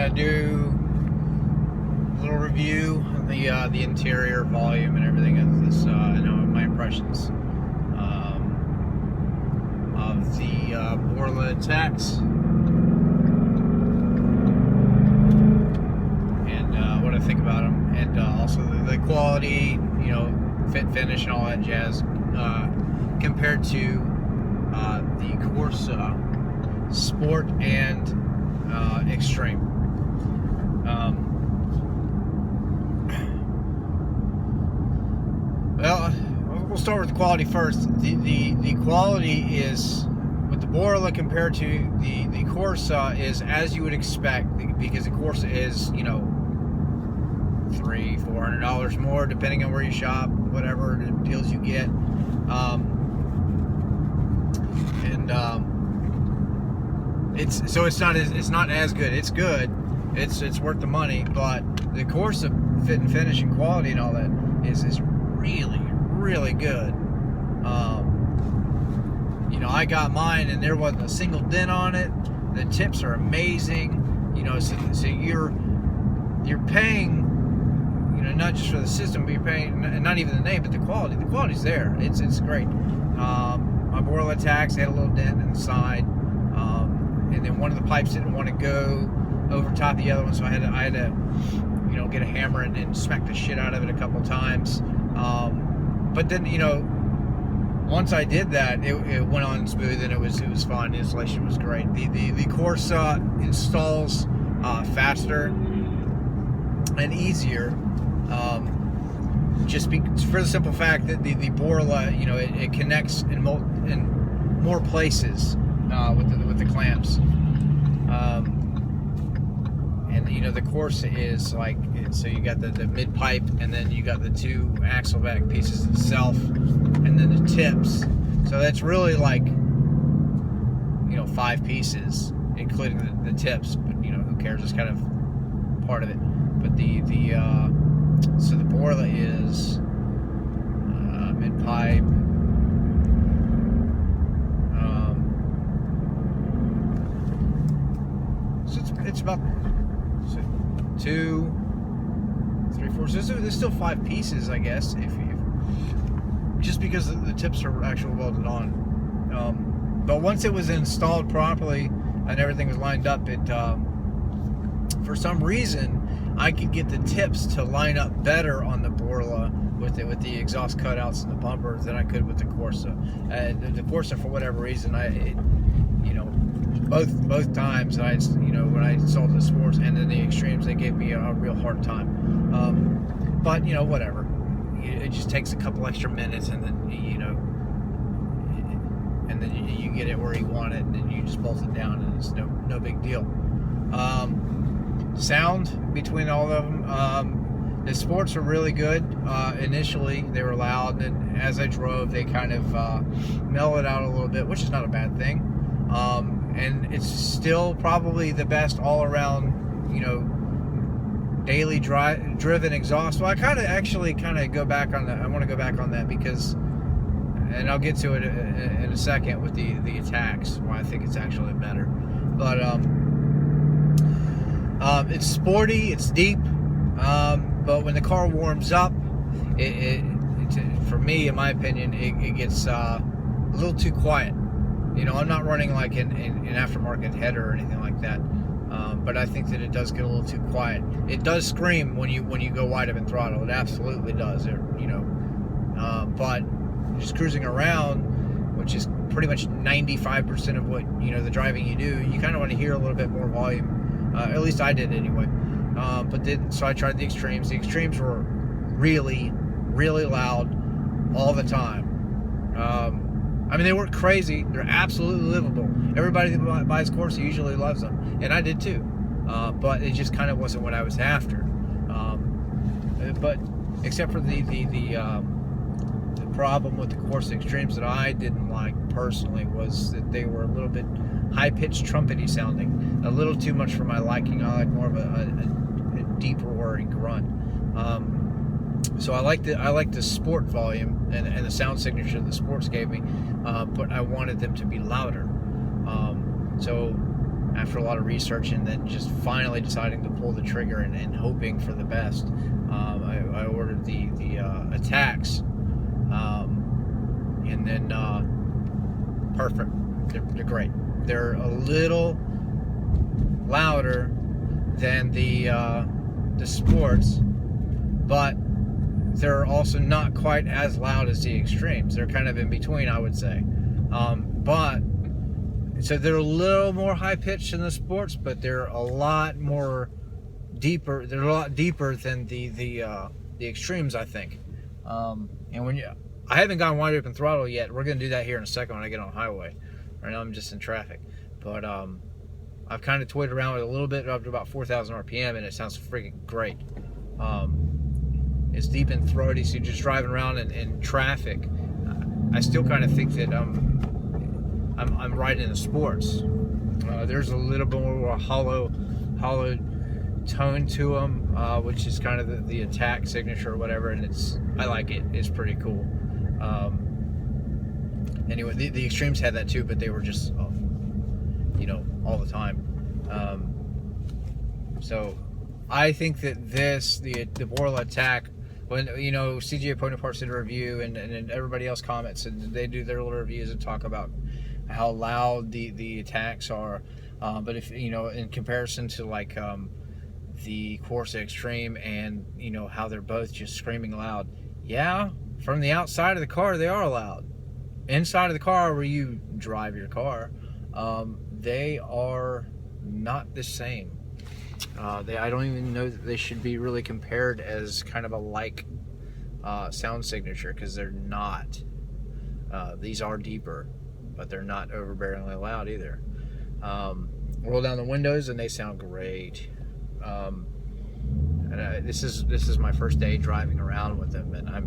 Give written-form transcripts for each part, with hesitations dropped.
gonna do a little review of the interior volume and everything of this. My impressions of the Borla ATAKs and what I think about them, and also the quality, fit, finish, and all that jazz compared to the Corsa Sport and Extreme. Well, we'll start with the quality first. The quality is, with the Borla compared to the Corsa, is as you would expect, because the Corsa is, $300-400 more depending on where you shop, whatever deals you get. It's not as good. It's good. It's worth the money, but the Corsa fit and finish and quality and all that is really, really good. I got mine and there wasn't a single dent on it. The tips are amazing. So you're paying, not just for the system, but you're paying, and not even the name, but the quality. The quality's there. It's great. My Borla ATAKs had a little dent in the side, and then one of the pipes didn't want to go over top of the other one, so I had to get a hammer and smack the shit out of it a couple times. But then, once I did that, it went on smooth and it was fine. The installation was great. The Corsa installs faster and easier, just for the simple fact that the Borla, it connects in more places with the clamps. And the Corsa is so you got the mid pipe, and then you got the two axle back pieces itself, and then the tips. So that's really 5 pieces, including the tips. But who cares? It's kind of part of it. But so the Borla is mid pipe. So it's about 2, 3, 4. So there's still 5 pieces, I guess, if just because the tips are actually welded on. But once it was installed properly and everything was lined up, it for some reason I could get the tips to line up better on the Borla with the exhaust cutouts and the bumper than I could with the Corsa. The Corsa, for whatever reason, both times when I installed the sports and then the extremes, they gave me a real hard time. But whatever. It just takes a couple extra minutes, and then you get it where you want it, and then you just bolt it down, and it's no big deal. Sound between all of them, the sports are really good. Initially they were loud, and then as I drove they kind of mellowed out a little bit, which is not a bad thing. And it's still probably the best all around, daily driven exhaust. Well, I want to go back on that because, and I'll get to it in a second with the ATAKs, why I think it's actually better. But it's sporty, it's deep, but when the car warms up, it for me, in my opinion, it gets a little too quiet. I'm not running like an aftermarket header or anything like that, but I think that it does get a little too quiet. It does scream when you go wide up in throttle. It absolutely does. But just cruising around, which is pretty much 95% of what the driving you do, you kind of want to hear a little bit more volume. At least I did anyway. So I tried the extremes. The extremes were really, really loud all the time. They weren't crazy. They're absolutely livable. Everybody that buys Corsa usually loves them, and I did too. But it just kind of wasn't what I was after. But except for the problem with the Corsa Extremes that I didn't like personally was that they were a little bit high-pitched, trumpety sounding. A little too much for my liking. I like more of a deep roaring grunt. So I like the sport volume and the sound signature the sports gave me, but I wanted them to be louder. So after a lot of research, and then just finally deciding to pull the trigger and hoping for the best. I ordered the ATAKs, and then perfect. They're great. They're a little louder than the sports, but they're also not quite as loud as the extremes. They're kind of in between, I would say. But so they're a little more high pitched than the sports, but they're a lot more deeper. They're a lot deeper than the extremes, I think. And when I haven't gone wide open throttle yet. We're gonna do that here in a second when I get on the highway. Right now I'm just in traffic, but I've kind of toyed around with it a little bit up to about 4,000 RPM, and it sounds freaking great. It's deep and throaty, so you're just driving around in traffic. I still kind of think that I'm riding the sports. There's a little bit more of a hollow tone to them, which is kind of the ATAK signature or whatever, and I like it. It's pretty cool. Anyway, the extremes had that too, but they were just all the time. So I think that the Borla ATAK, when CGA Pony Parts did a review, and everybody else comments, and they do their little reviews and talk about how loud the ATAKs are, but if in comparison to like the Corsa Extreme, and how they're both just screaming loud. Yeah, from the outside of the car they are loud. Inside of the car where you drive your car, they are not the same. I don't even know that they should be really compared as kind of a like sound signature, because they're not. These are deeper, but they're not overbearingly loud either. Roll down the windows and they sound great. And this is my first day driving around with them, and I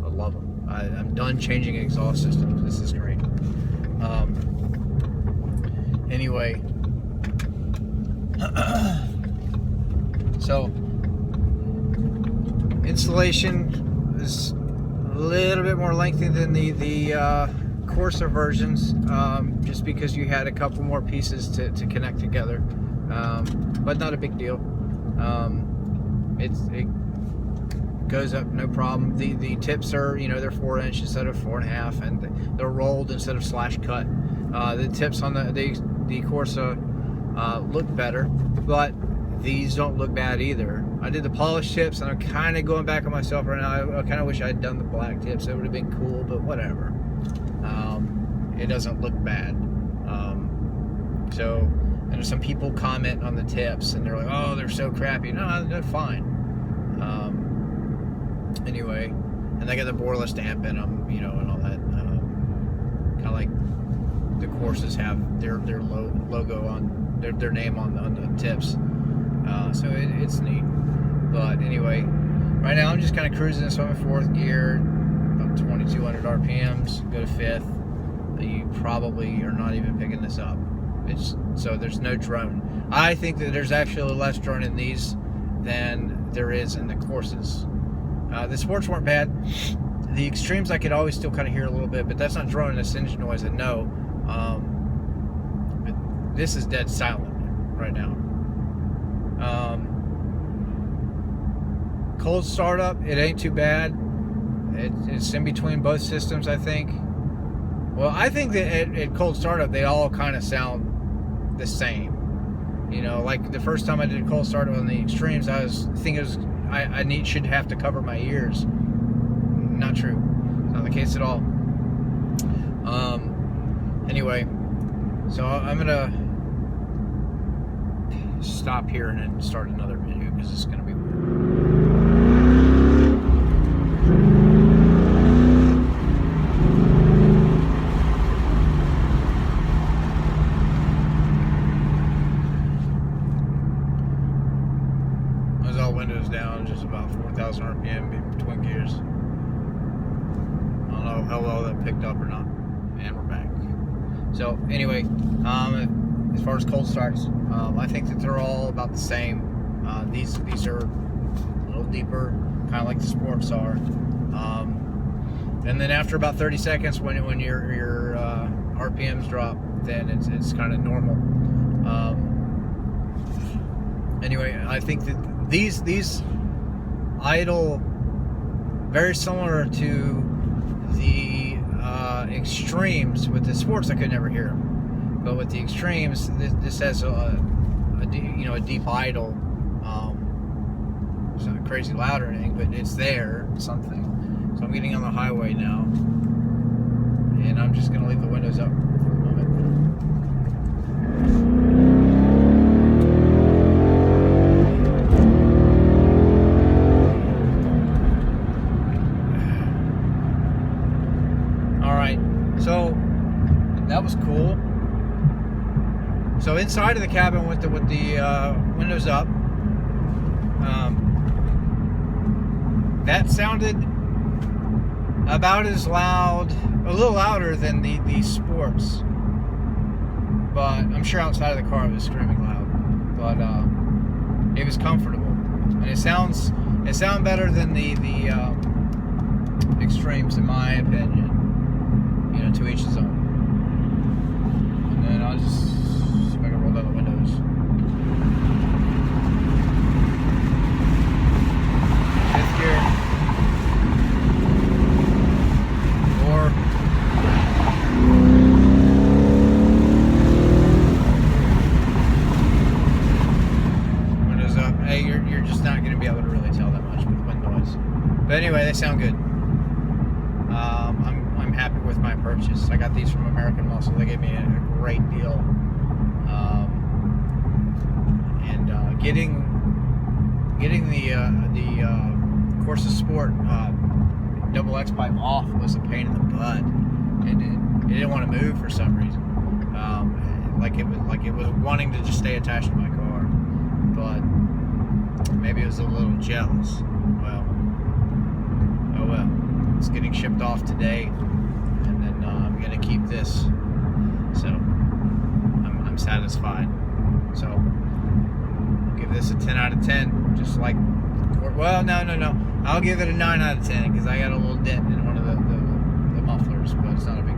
love them. I'm done changing exhaust systems. This is great. Anyway, so installation is a little bit more lengthy than the Corsa versions, just because you had a couple more pieces to connect together, but not a big deal. It goes up no problem. The tips are they're 4" instead of 4.5, and they're rolled instead of slash cut. The tips on the Corsa look better, but these don't look bad either. I did the polished tips, and I'm kind of going back on myself right now. I kind of wish I had done the black tips. It would have been cool, but whatever. It doesn't look bad. So, and some people comment on the tips, and they're like, "Oh, they're so crappy." No, they're fine. Anyway, and they got the Borla stamp in them, and all that. Kind of like the Corsas have their logo on their name on the tips. So it's neat. But anyway, right now I'm just kind of cruising. So I'm in 4th gear, about 2,200 RPMs. Go to 5th. You probably are not even picking this up. So there's no drone. I think that there's actually less drone in these than there is in the Corsas. The sports weren't bad. The extremes I could always still kind of hear a little bit, but that's not drone, that's engine noise. I know. But this is dead silent right now. Cold startup, it ain't too bad. It's in between both systems, I think. Well, I think that at cold startup they all kind of sound the same. Like the first time I did a cold startup on the extremes, I was thinking I should have to cover my ears. Not true. Not the case at all. Anyway, so I'm gonna stop here and then start another video, because it's gonna be weird. Windows down, just about 4,000 RPM between gears. I don't know how well that picked up or not. And we're back. So anyway, as far as cold starts, I think that they're all about the same. These are a little deeper, kind of like the sports are. And then after about 30 seconds, when your RPMs drop, then it's kind of normal. Anyway, I think that these idle, very similar to the extremes. With the sports, I could never hear them, but with the extremes, this has a deep idle. It's not crazy loud or anything, but it's there, something. So I'm getting on the highway now, and I'm just gonna leave the windows up for a moment. So that was cool. So inside of the cabin with the windows up, that sounded about as loud, a little louder than the sports. But I'm sure outside of the car it was screaming loud. But it was comfortable, and it sounded better than the extremes, in my opinion. To each his own. And then I'll just see if I can roll down the windows. Fifth gear. 4. Windows up. Hey, you're just not going to be able to really tell that much with wind noise. But anyway, they sound good. I'm happy with my purchase. I got these from American Muscle. They gave me a great deal. Getting the Corsa Sport double X pipe off was a pain in the butt. It didn't want to move for some reason. Like it was wanting to just stay attached to my car. But maybe it was a little jealous. Well, oh well. It's getting shipped off today, and then I'm gonna keep this, so I'm satisfied. So I'll give this a 10 out of 10, just like, well, no, I'll give it a 9 out of 10 because I got a little dent in one of the mufflers, but it's not a big